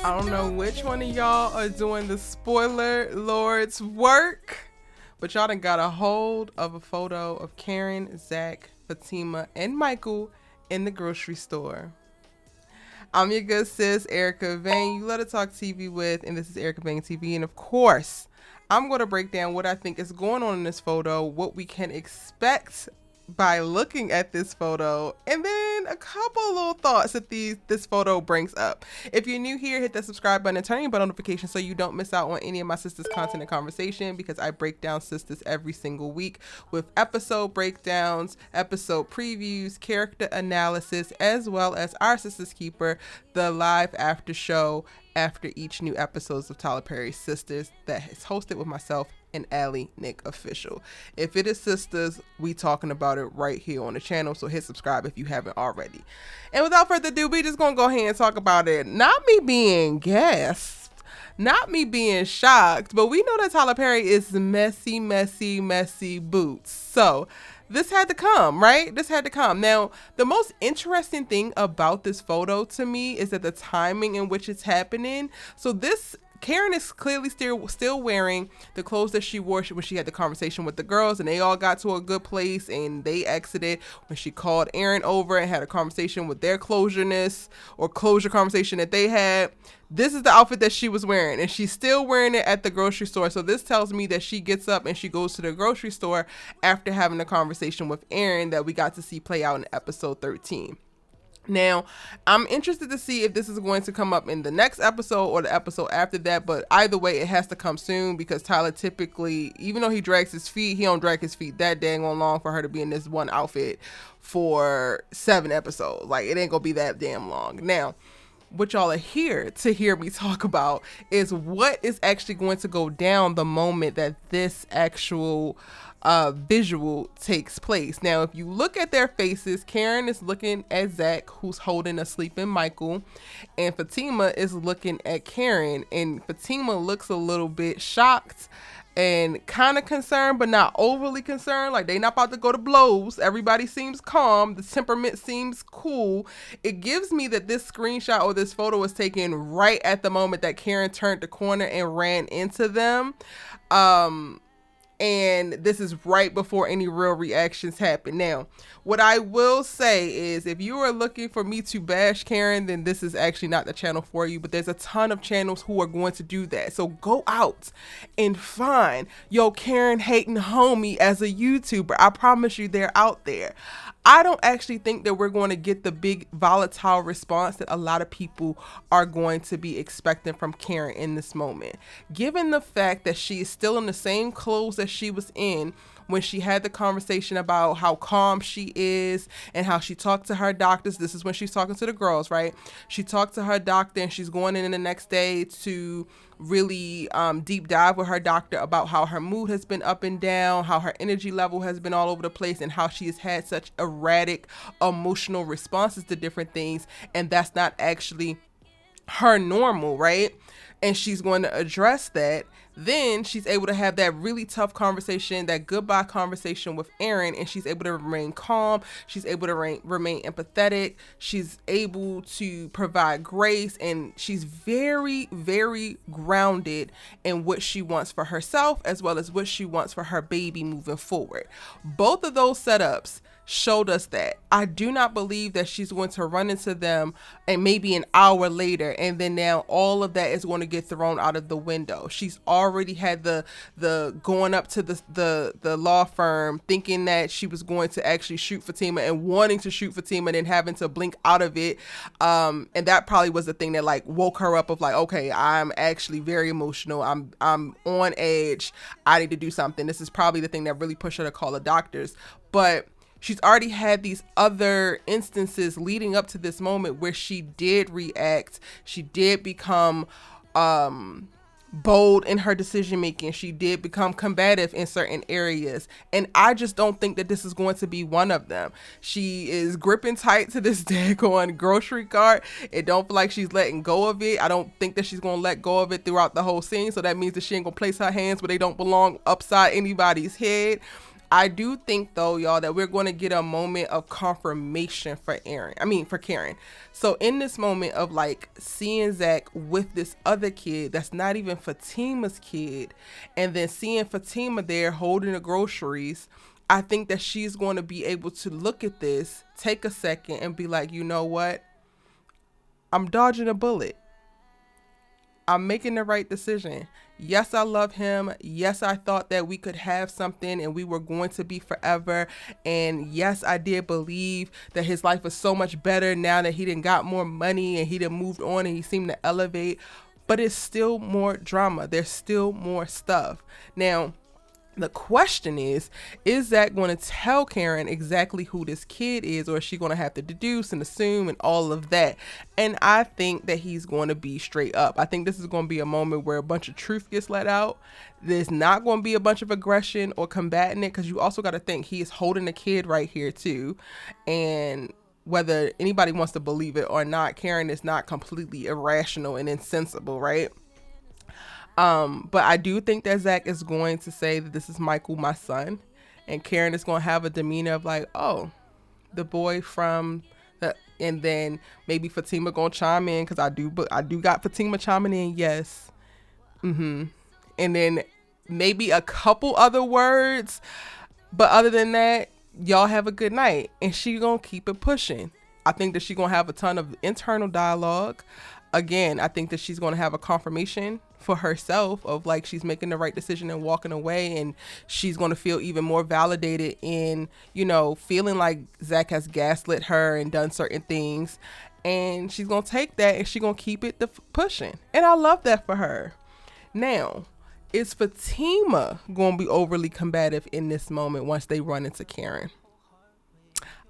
I don't know which one of y'all are doing the spoiler lord's work, but y'all done got a hold of a photo of Karen, Zach, Fatima, and Michael in the grocery store. I'm your good sis, Erica Vane. You love to talk TV with, and this is Erica Vane TV. And of course, I'm going to break down what I think is going on in this photo, what we can expect by looking at this photo, and then a couple little thoughts that this photo brings up. If you're new here, hit that subscribe button and turn on your bell notification so you don't miss out on any of my sisters content and conversation, because I break down sisters every single week with episode breakdowns, episode previews, character analysis, as well as our Sisters Keeper, the live after show after each new episodes of Tyler Perry's Sisters that is hosted with myself and Allie Nick Official. If it is Sisters, we talking about it right here on the channel, so hit subscribe if you haven't already. And without further ado, we just gonna go ahead and talk about it. Not me being gasped, not me being shocked, but we know that Tyler Perry is messy boots. So this had to come, right? This had to come. Now, the most interesting thing about this photo to me is that the timing in which it's happening. So Karen is clearly still wearing the clothes that she wore when she had the conversation with the girls, and they all got to a good place and they exited when she called Aaron over and had a conversation with their closure conversation that they had. This is the outfit that she was wearing, and she's still wearing it at the grocery store. So this tells me that she gets up and she goes to the grocery store after having a conversation with Aaron that we got to see play out in episode 13. Now, I'm interested to see if this is going to come up in the next episode or the episode after that, but either way, it has to come soon, because Tyler typically, even though he drags his feet, he don't drag his feet that dang on long for her to be in this one outfit for 7 episodes. Like, it ain't gonna be that damn long. Now, what y'all are here to hear me talk about is what is actually going to go down the moment that this actual visual takes place. Now, if you look at their faces, Karen is looking at Zach, who's holding a sleeping Michael, and Fatima is looking at Karen, and Fatima looks a little bit shocked and kind of concerned, but not overly concerned. Like, they not about to go to blows. Everybody seems calm. The temperament seems cool. It gives me that this screenshot or this photo was taken right at the moment that Karen turned the corner and ran into them. And this is right before any real reactions happen. Now, what I will say is, if you are looking for me to bash Karen, then this is actually not the channel for you. But there's a ton of channels who are going to do that. So go out and find your Karen hating homie as a YouTuber. I promise you they're out there. I don't actually think that we're going to get the big volatile response that a lot of people are going to be expecting from Karen in this moment. Given the fact that she is still in the same clothes that she was in when she had the conversation about how calm she is and how she talked to her doctors. This is when she's talking to the girls, right? She talked to her doctor, and she's going in the next day to really deep dive with her doctor about how her mood has been up and down, how her energy level has been all over the place, and how she has had such erratic emotional responses to different things, and that's not actually her normal, right? And she's going to address that. Then she's able to have that really tough conversation, that goodbye conversation with Aaron, and she's able to remain calm. She's able to remain empathetic. She's able to provide grace, and she's very, very grounded in what she wants for herself as well as what she wants for her baby moving forward. Both of those setups showed us that. I do not believe that she's going to run into them and maybe an hour later, and then now all of that is going to get thrown out of the window. She's already had the going up to the law firm thinking that she was going to actually shoot Fatima and wanting to shoot Fatima and then having to blink out of it, and that probably was the thing that like woke her up of like, okay, I'm actually very emotional, I'm on edge, I need to do something. This is probably the thing that really pushed her to call the doctors. But she's already had these other instances leading up to this moment where she did react. She did become bold in her decision making. She did become combative in certain areas, and I just don't think that this is going to be one of them. She is gripping tight to this daggone grocery cart. It don't feel like she's letting go of it. I don't think that she's gonna let go of it throughout the whole scene, so that means that she ain't gonna place her hands where they don't belong upside anybody's head. I do think though, y'all, that we're going to get a moment of confirmation for Karen. So in this moment of like seeing Zach with this other kid that's not even Fatima's kid, and then seeing Fatima there holding the groceries, I think that she's going to be able to look at this, take a second and be like, you know what? I'm dodging a bullet. I'm making the right decision. Yes, I love him. Yes, I thought that we could have something and we were going to be forever. And yes, I did believe that his life was so much better now that he done got more money and he done moved on and he seemed to elevate. But it's still more drama. There's still more stuff. Now, the question is Zach going to tell Karen exactly who this kid is, or is she going to have to deduce and assume and all of that? And I think that he's going to be straight up. I think this is going to be a moment where a bunch of truth gets let out. There's not going to be a bunch of aggression or combating it, because you also got to think he is holding a kid right here too. And whether anybody wants to believe it or not, Karen is not completely irrational and insensible, right? But I do think that Zach is going to say that this is Michael, my son, and Karen is going to have a demeanor of like, oh, the boy from the, and then maybe Fatima going to chime in, because I do got Fatima chiming in, yes. And then maybe a couple other words, but other than that, y'all have a good night, and she going to keep it pushing. I think that she's going to have a ton of internal dialogue. Again, I think that she's going to have a confirmation for herself of like she's making the right decision and walking away, and she's going to feel even more validated in, you know, feeling like Zach has gaslit her and done certain things, and she's going to take that and she's going to keep it pushing, and I love that for her. Now, is Fatima going to be overly combative in this moment once they run into Karen?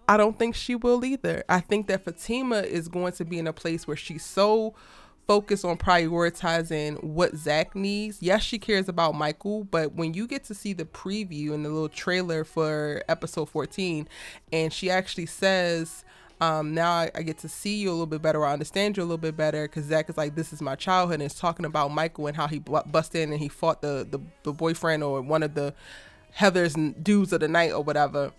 I don't think she will either. I think that Fatima is going to be in a place where she's so focused on prioritizing what Zach needs. Yes, she cares about Michael, but when you get to see the preview and the little trailer for episode 14, and she actually says, now I get to see you a little bit better, or I understand you a little bit better, because Zach is like, this is my childhood, and it's talking about Michael and how he busted in and he fought the boyfriend or one of the Heather's dudes of the night or whatever.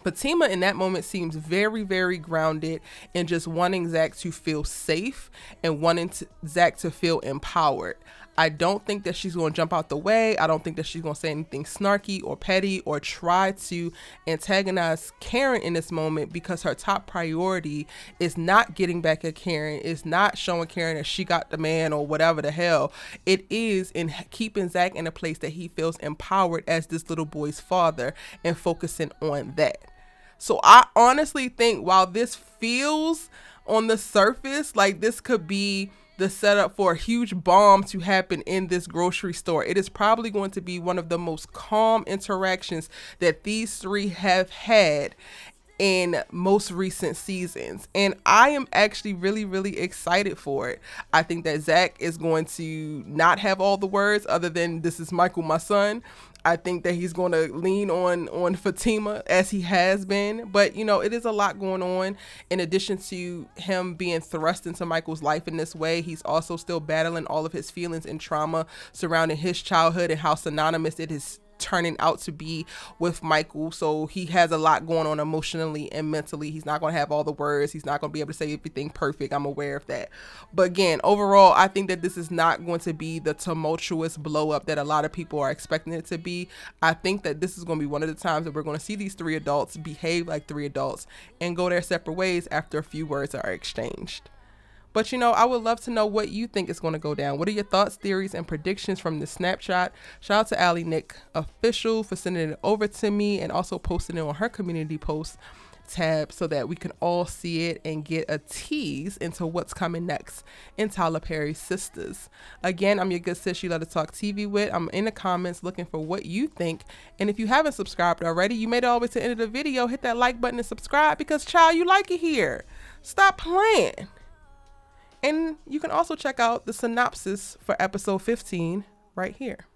Fatima in that moment seems very, very grounded and just wanting Zach to feel safe and wanting Zach to feel empowered. I don't think that she's going to jump out the way. I don't think that she's going to say anything snarky or petty or try to antagonize Karen in this moment, because her top priority is not getting back at Karen, is not showing Karen that she got the man or whatever the hell. It is in keeping Zach in a place that he feels empowered as this little boy's father and focusing on that. So I honestly think while this feels on the surface like this could be the setup for a huge bomb to happen in this grocery store, it is probably going to be one of the most calm interactions that these three have had in most recent seasons, and I am actually really, really excited for it. I think that Zach is going to not have all the words other than this is Michael, my son. I think that he's going to lean on Fatima as he has been, but you know, it is a lot going on. In addition to him being thrust into Michael's life in this way, he's also still battling all of his feelings and trauma surrounding his childhood and how synonymous it is turning out to be with Michael. So he has a lot going on emotionally and mentally. He's not going to have all the words. He's not going to be able to say everything perfect. I'm aware of that. But again, overall, I think that this is not going to be the tumultuous blow up that a lot of people are expecting it to be. I think that this is going to be one of the times that we're going to see these three adults behave like three adults and go their separate ways after a few words are exchanged. But, you know, I would love to know what you think is going to go down. What are your thoughts, theories, and predictions from this snapshot? Shout out to Allie Nick Official for sending it over to me and also posting it on her community post tab so that we can all see it and get a tease into what's coming next in Tyler Perry's Sistas. Again, I'm your good sis you love to talk TV with. I'm in the comments looking for what you think. And if you haven't subscribed already, you made it all the way to the end of the video. Hit that like button and subscribe because, child, you like it here. Stop playing. And you can also check out the synopsis for episode 15 right here.